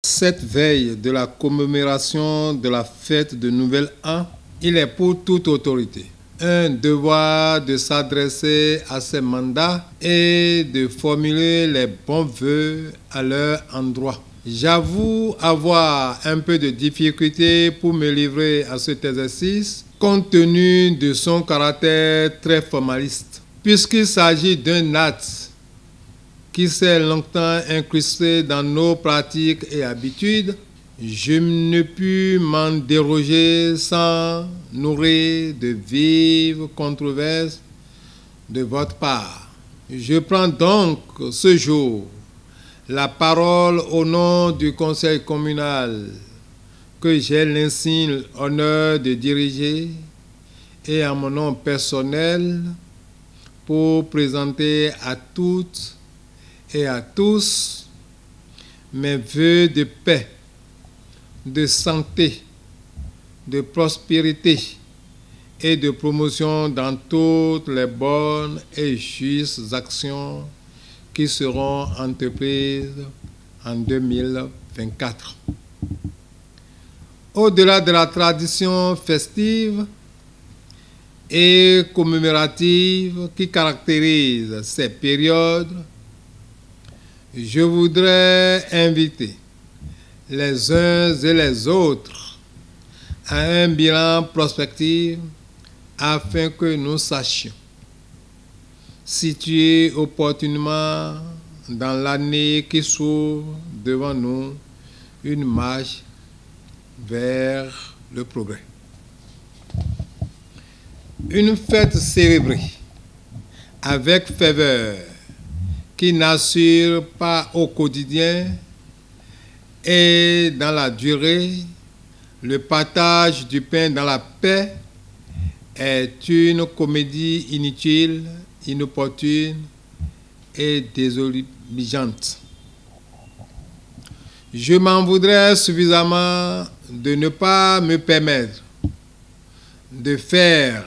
Cette veille de la commémoration de la fête de Nouvel An, il est pour toute autorité un devoir de s'adresser à ses mandats et de formuler les bons vœux à leur endroit. J'avoue avoir un peu de difficulté pour me livrer à cet exercice compte tenu de son caractère très formaliste, puisqu'il s'agit d'un acte qui s'est longtemps incrusté dans nos pratiques et habitudes. Je ne puis m'en déroger sans nourrir de vives controverses de votre part. Je prends donc ce jour la parole au nom du conseil communal que j'ai l'insigne honneur de diriger et à mon nom personnel pour présenter à toutes et à tous mes vœux de paix, de santé, de prospérité et de promotion dans toutes les bonnes et justes actions qui seront entreprises en 2024. Au-delà de la tradition festive et commémorative qui caractérise ces périodes, je voudrais inviter les uns et les autres à un bilan prospectif afin que nous sachions situer opportunément dans l'année qui s'ouvre devant nous une marche vers le progrès. Une fête célébrée avec ferveur qui n'assure pas au quotidien et dans la durée le partage du pain dans la paix est une comédie inutile, inopportune et désobligeante. Je m'en voudrais suffisamment de ne pas me permettre de faire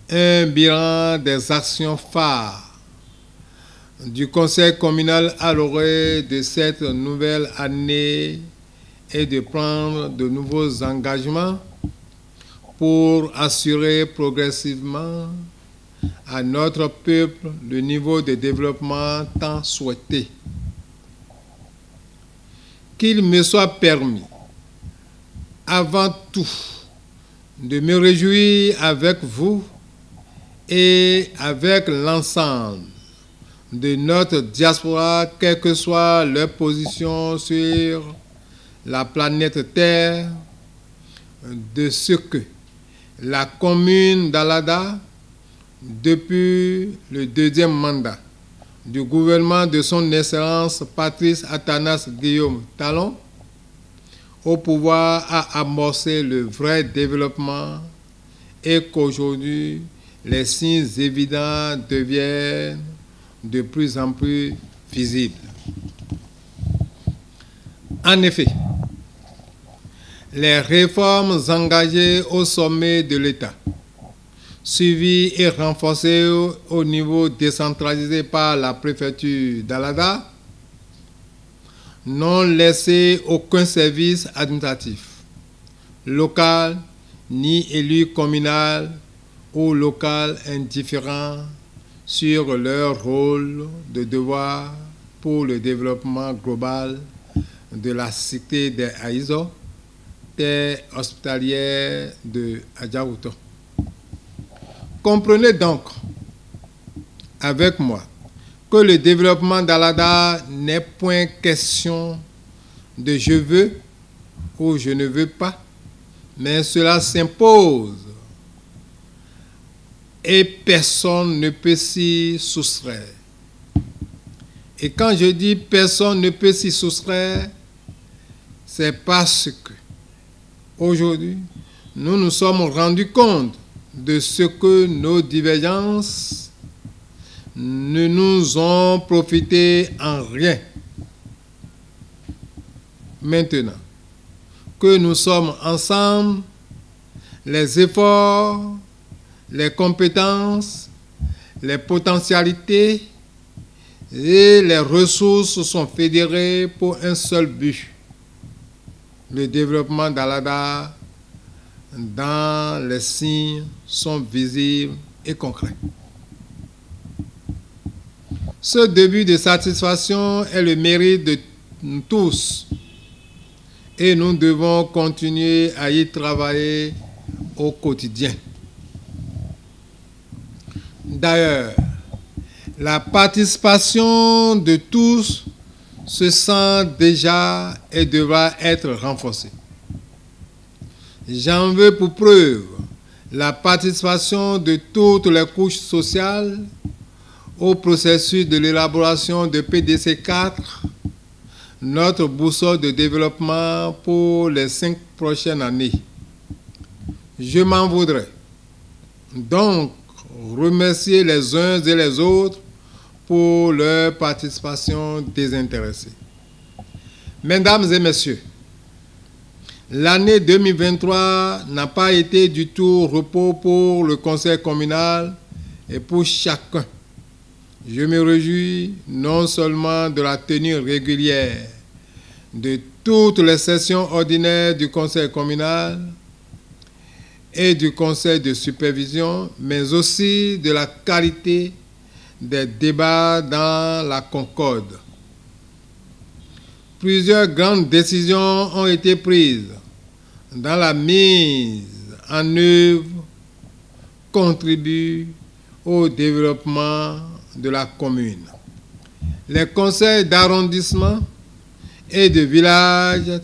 un bilan des actions phares du conseil communal à l'orée de cette nouvelle année et de prendre de nouveaux engagements pour assurer progressivement à notre peuple le niveau de développement tant souhaité. Qu'il me soit permis, avant tout, de me réjouir avec vous et avec l'ensemble de notre diaspora, quelle que soit leur position sur la planète Terre, de ce que la commune d'Alada, depuis le deuxième mandat du gouvernement de son Excellence Patrice Athanas Guillaume Talon, au pouvoir a amorcé le vrai développement et qu'aujourd'hui, les signes évidents deviennent de plus en plus visibles. En effet, les réformes engagées au sommet de l'État, suivies et renforcées au niveau décentralisé par la préfecture d'Alada, n'ont laissé aucun service administratif, local ni élu communal ou local indifférent sur leur rôle de devoir pour le développement global de la cité des Aïzo, terre hospitalière de Adjaouto. Comprenez donc avec moi que le développement d'Alada n'est point question de je veux ou je ne veux pas, mais cela s'impose et personne ne peut s'y soustraire. Et quand je dis personne ne peut s'y soustraire, c'est parce que aujourd'hui, nous nous sommes rendus compte de ce que nos divergences ne nous ont profité en rien. Maintenant que nous sommes ensemble, les efforts, les compétences, les potentialités et les ressources sont fédérées pour un seul but, le développement d'Alada dans les signes sont visibles et concrets. Ce début de satisfaction est le mérite de tous et nous devons continuer à y travailler au quotidien. D'ailleurs, la participation de tous se sent déjà et devra être renforcée. J'en veux pour preuve la participation de toutes les couches sociales au processus de l'élaboration de PDC 4, notre boussole de développement pour les 5 prochaines années. Je m'en voudrais donc remercier les uns et les autres pour leur participation désintéressée. Mesdames et messieurs, l'année 2023 n'a pas été du tout repos pour le conseil communal et pour chacun. Je me réjouis non seulement de la tenue régulière de toutes les sessions ordinaires du conseil communal et du conseil de supervision, mais aussi de la qualité des débats dans la concorde. Plusieurs grandes décisions ont été prises dans la mise en œuvre, contribuent au développement de la commune. Les conseils d'arrondissement et de village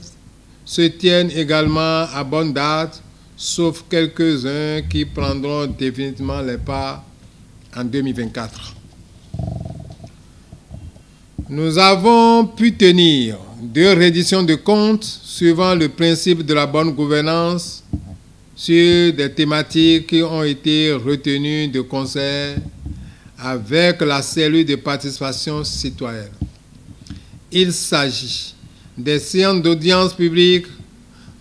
se tiennent également à bonne date, sauf quelques-uns qui prendront définitivement les pas en 2024. Nous avons pu tenir 2 redditions de comptes suivant le principe de la bonne gouvernance sur des thématiques qui ont été retenues de concert avec la cellule de participation citoyenne. Il s'agit des séances d'audience publique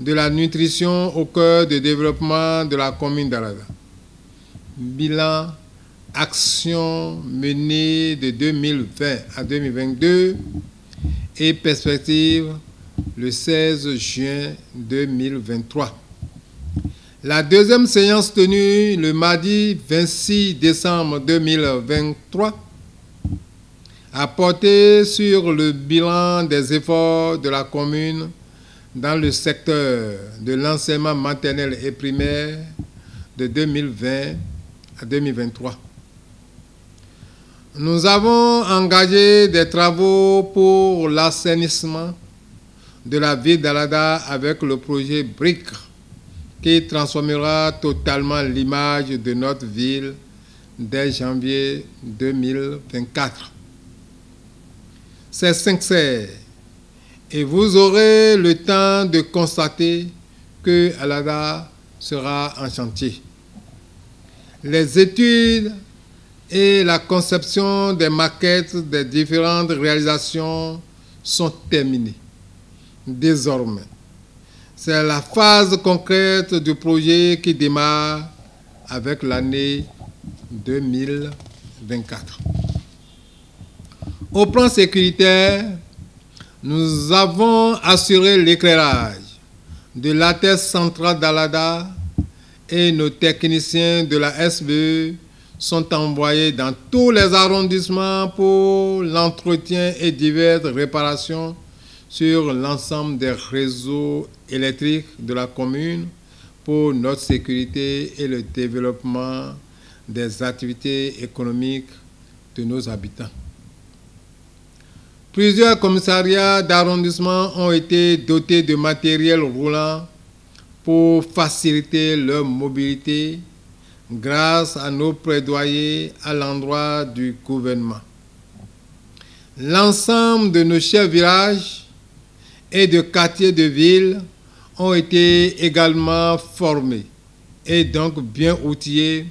de la nutrition au cœur du développement de la commune d'Alada. Bilan, actions menées de 2020 à 2022 et perspective le 16 juin 2023. La deuxième séance tenue le mardi 26 décembre 2023 a porté sur le bilan des efforts de la commune dans le secteur de l'enseignement maternel et primaire de 2020 à 2023. Nous avons engagé des travaux pour l'assainissement de la ville d'Alada avec le projet BRIC qui transformera totalement l'image de notre ville dès janvier 2024. C'est sincère et vous aurez le temps de constater que Alada sera en chantier. Les études et la conception des maquettes des différentes réalisations sont terminées. Désormais, c'est la phase concrète du projet qui démarre avec l'année 2024. Au plan sécuritaire, nous avons assuré l'éclairage de l'ATES centrale d'Alada et nos techniciens de la SBE sont envoyés dans tous les arrondissements pour l'entretien et diverses réparations sur l'ensemble des réseaux électriques de la commune pour notre sécurité et le développement des activités économiques de nos habitants. Plusieurs commissariats d'arrondissement ont été dotés de matériel roulant pour faciliter leur mobilité grâce à nos plaidoyers à l'endroit du gouvernement. L'ensemble de nos chefs villages et de quartiers de ville ont été également formés et donc bien outillés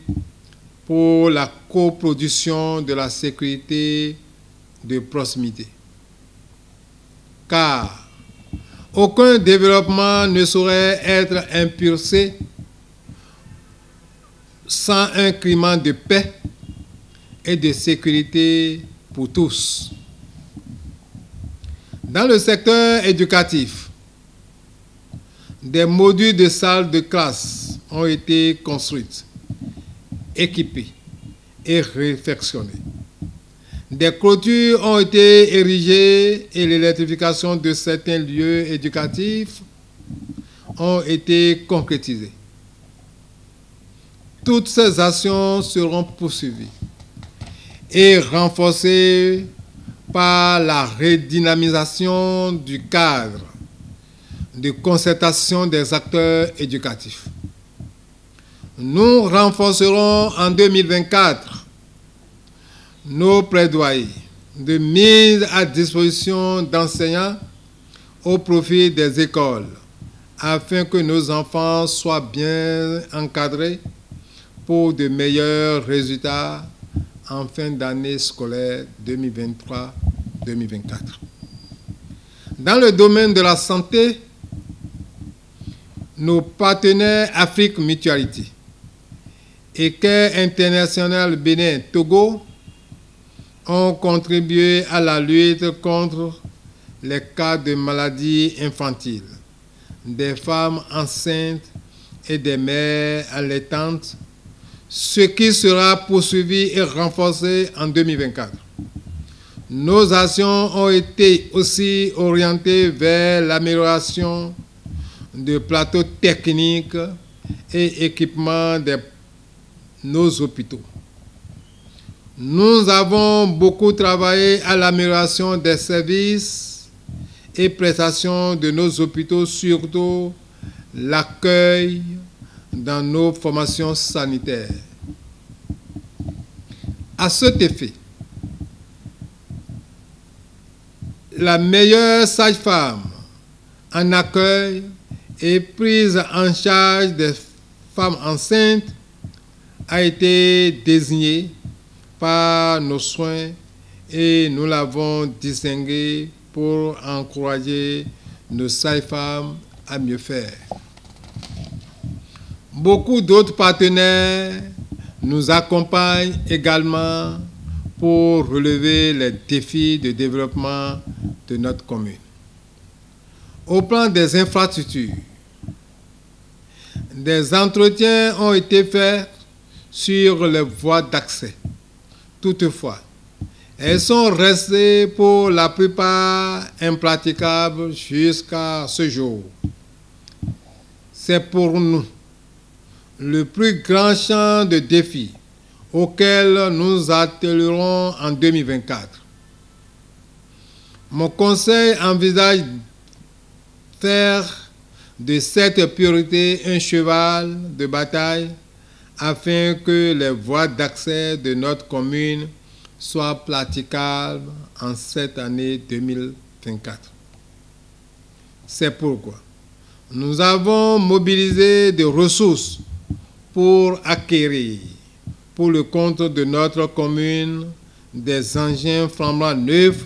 pour la coproduction de la sécurité de proximité. Car aucun développement ne saurait être impulsé sans un climat de paix et de sécurité pour tous. Dans le secteur éducatif, Des modules de salles de classe ont été construits, équipés et réfectionnés. Des clôtures ont été érigées et l'électrification de certains lieux éducatifs ont été concrétisées. Toutes ces actions seront poursuivies et renforcées par la redynamisation du cadre de concertation des acteurs éducatifs. Nous renforcerons en 2024 nos plaidoyers de mise à disposition d'enseignants au profit des écoles afin que nos enfants soient bien encadrés pour de meilleurs résultats en fin d'année scolaire 2023-2024. Dans le domaine de la santé, nos partenaires Afrique Mutualité et Care International Bénin Togo ont contribué à la lutte contre les cas de maladies infantiles, des femmes enceintes et des mères allaitantes, ce qui sera poursuivi et renforcé en 2024. Nos actions ont été aussi orientées vers l'amélioration de plateaux techniques et équipements de nos hôpitaux. Nous avons beaucoup travaillé à l'amélioration des services et prestations de nos hôpitaux, surtout l'accueil dans nos formations sanitaires. À cet effet, la meilleure sage-femme en accueil et prise en charge des femmes enceintes a été désignée par nos soins et nous l'avons distinguée pour encourager nos sages-femmes à mieux faire. Beaucoup d'autres partenaires nous accompagnent également pour relever les défis de développement de notre commune. Au plan des infrastructures, des entretiens ont été faits sur les voies d'accès. Toutefois, elles sont restées pour la plupart impraticables jusqu'à ce jour. C'est pour nous le plus grand champ de défis auquel nous attellerons en 2024. Mon conseil envisage faire de cette priorité un cheval de bataille afin que les voies d'accès de notre commune soient praticables en cette année 2024. C'est pourquoi nous avons mobilisé des ressources pour acquérir, pour le compte de notre commune, des engins flambant neufs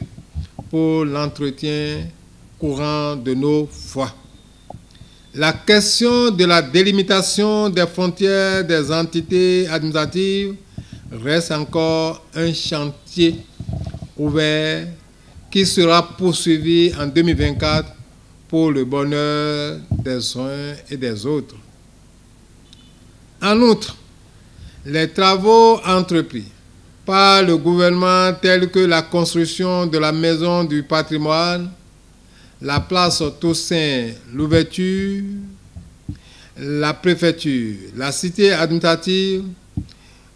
pour l'entretien courant de nos voies. La question de la délimitation des frontières des entités administratives reste encore un chantier ouvert qui sera poursuivi en 2024 pour le bonheur des uns et des autres. En outre, les travaux entrepris par le gouvernement tels que la construction de la maison du patrimoine, la place Toussaint, l'ouverture, la préfecture, la cité administrative,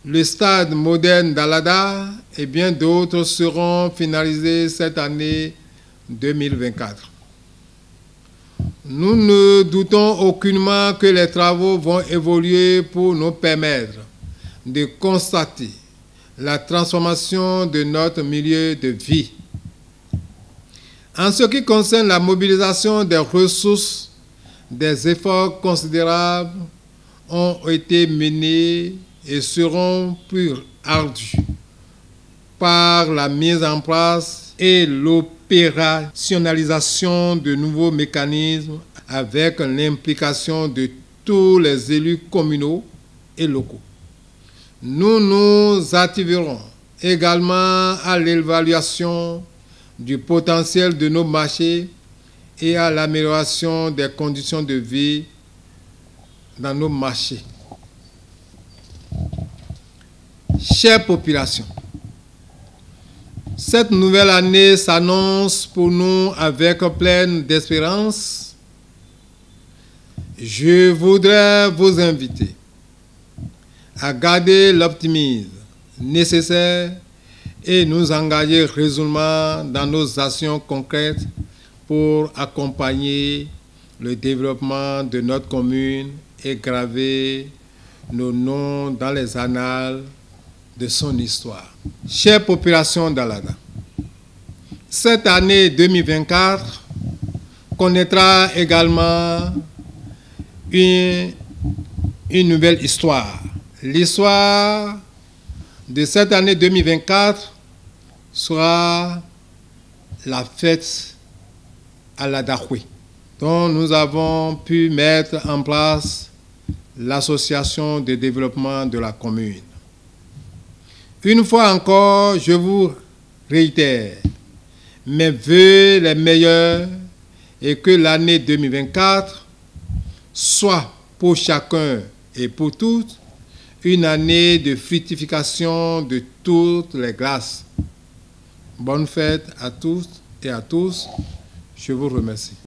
le stade moderne d'Alada et bien d'autres seront finalisés cette année 2024. Nous ne doutons aucunement que les travaux vont évoluer pour nous permettre de constater la transformation de notre milieu de vie. En ce qui concerne la mobilisation des ressources, des efforts considérables ont été menés et seront plus ardus par la mise en place et l'opérationnalisation de nouveaux mécanismes avec l'implication de tous les élus communaux et locaux. Nous nous activerons également à l'évaluation du potentiel de nos marchés et à l'amélioration des conditions de vie dans nos marchés. Chère population, cette nouvelle année s'annonce pour nous avec pleine d'espérance. Je voudrais vous inviter à garder l'optimisme nécessaire et nous engager résolument dans nos actions concrètes pour accompagner le développement de notre commune et graver nos noms dans les annales de son histoire. Chère population d'Alada, cette année 2024 connaîtra également une nouvelle histoire. L'histoire de cette année 2024 sera la fête à la Dahoué, dont nous avons pu mettre en place l'association de développement de la commune. Une fois encore, je vous réitère mes vœux les meilleurs et que l'année 2024 soit pour chacun et pour toutes une année de fructification de toutes les grâces. Bonne fête à tous et à tous. Je vous remercie.